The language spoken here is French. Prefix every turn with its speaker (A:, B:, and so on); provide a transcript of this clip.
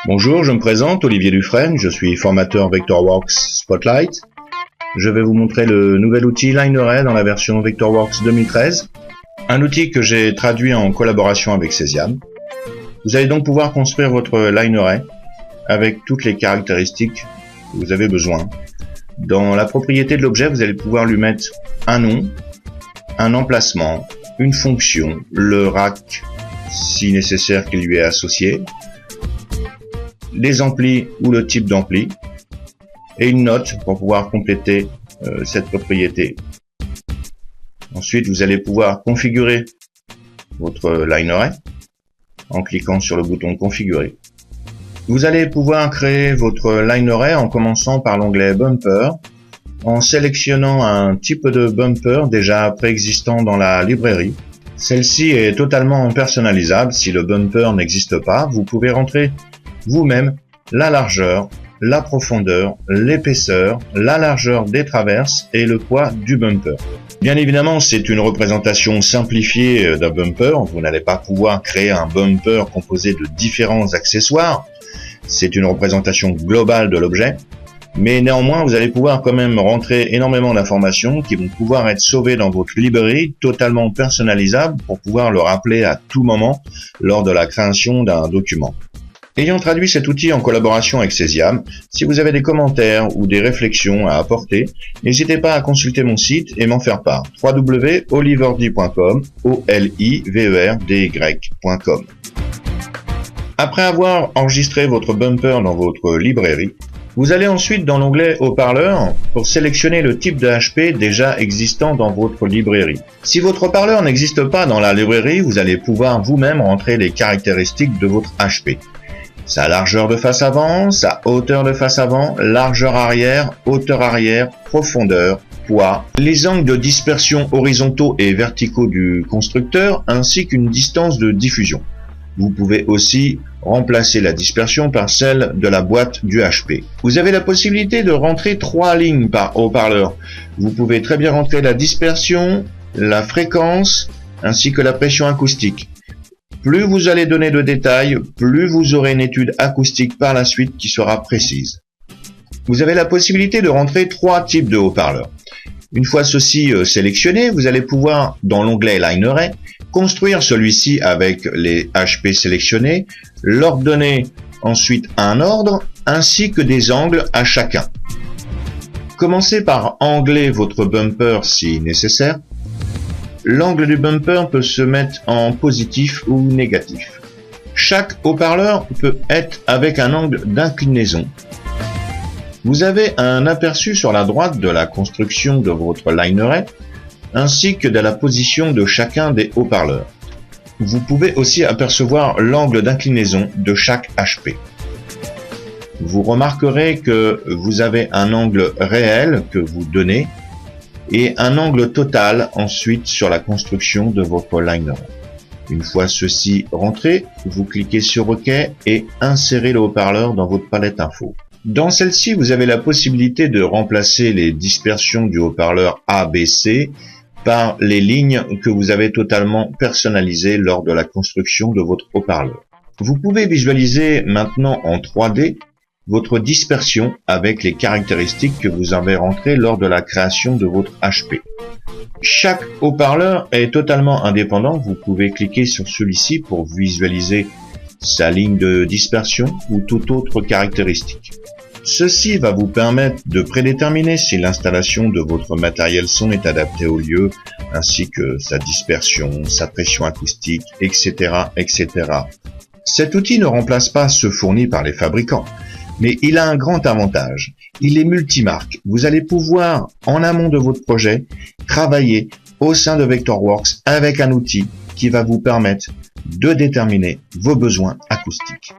A: Bonjour, je me présente, Olivier Dufresne, je suis formateur Vectorworks Spotlight. Je vais vous montrer le nouvel outil Linearray dans la version Vectorworks 2013, un outil que j'ai traduit en collaboration avec Cesium. Vous allez donc pouvoir construire votre Linearray avec toutes les caractéristiques que vous avez besoin. Dans la propriété de l'objet, vous allez pouvoir lui mettre un nom, un emplacement, une fonction, le rack si nécessaire qui lui est associé, les amplis ou le type d'ampli, et une note pour pouvoir compléter cette propriété. Ensuite, vous allez pouvoir configurer votre Linearray en cliquant sur le bouton configurer. Vous allez pouvoir créer votre Linearray en commençant par l'onglet Bumper, en sélectionnant un type de bumper déjà préexistant dans la librairie. Celle-ci est totalement personnalisable. Si le bumper n'existe pas, vous pouvez rentrer vous-même la largeur, la profondeur, l'épaisseur, la largeur des traverses et le poids du bumper. Bien évidemment, c'est une représentation simplifiée d'un bumper. Vous n'allez pas pouvoir créer un bumper composé de différents accessoires. C'est une représentation globale de l'objet. Mais néanmoins, vous allez pouvoir quand même rentrer énormément d'informations qui vont pouvoir être sauvées dans votre librairie, totalement personnalisables pour pouvoir le rappeler à tout moment lors de la création d'un document. Ayant traduit cet outil en collaboration avec Cesium, si vous avez des commentaires ou des réflexions à apporter, n'hésitez pas à consulter mon site et m'en faire part. www.oliverdy.com, oliverdy.com. Après avoir enregistré votre bumper dans votre librairie, vous allez ensuite dans l'onglet haut-parleur pour sélectionner le type de HP déjà existant dans votre librairie. Si votre haut-parleur n'existe pas dans la librairie, vous allez pouvoir vous-même rentrer les caractéristiques de votre HP. Sa largeur de face avant, sa hauteur de face avant, largeur arrière, hauteur arrière, profondeur, poids, les angles de dispersion horizontaux et verticaux du constructeur, ainsi qu'une distance de diffusion. Vous pouvez aussi remplacer la dispersion par celle de la boîte du HP. Vous avez la possibilité de rentrer 3 lignes par haut-parleur. Vous pouvez très bien rentrer la dispersion, la fréquence, ainsi que la pression acoustique. Plus vous allez donner de détails, plus vous aurez une étude acoustique par la suite qui sera précise. Vous avez la possibilité de rentrer 3 types de haut-parleurs. Une fois ceci sélectionné, vous allez pouvoir, dans l'onglet Linearray, construire celui-ci avec les HP sélectionnés, leur donner ensuite un ordre ainsi que des angles à chacun. Commencez par angler votre bumper si nécessaire. L'angle du bumper peut se mettre en positif ou négatif. Chaque haut-parleur peut être avec un angle d'inclinaison. Vous avez un aperçu sur la droite de la construction de votre Linearray, ainsi que de la position de chacun des haut-parleurs. Vous pouvez aussi apercevoir l'angle d'inclinaison de chaque HP. Vous remarquerez que vous avez un angle réel que vous donnez et un angle total ensuite sur la construction de votre Linearray. Une fois ceci rentré, vous cliquez sur OK et insérez le haut-parleur dans votre palette info. Dans celle-ci, vous avez la possibilité de remplacer les dispersions du haut-parleur ABC par les lignes que vous avez totalement personnalisées lors de la construction de votre haut-parleur. Vous pouvez visualiser maintenant en 3D votre dispersion avec les caractéristiques que vous avez rentrées lors de la création de votre HP. Chaque haut-parleur est totalement indépendant. Vous pouvez cliquer sur celui-ci pour visualiser sa ligne de dispersion ou toute autre caractéristique. Ceci va vous permettre de prédéterminer si l'installation de votre matériel son est adaptée au lieu, ainsi que sa dispersion, sa pression acoustique, etc., etc. Cet outil ne remplace pas ceux fournis par les fabricants, mais il a un grand avantage. Il est multimarque. Vous allez pouvoir, en amont de votre projet, travailler au sein de Vectorworks avec un outil qui va vous permettre de déterminer vos besoins acoustiques.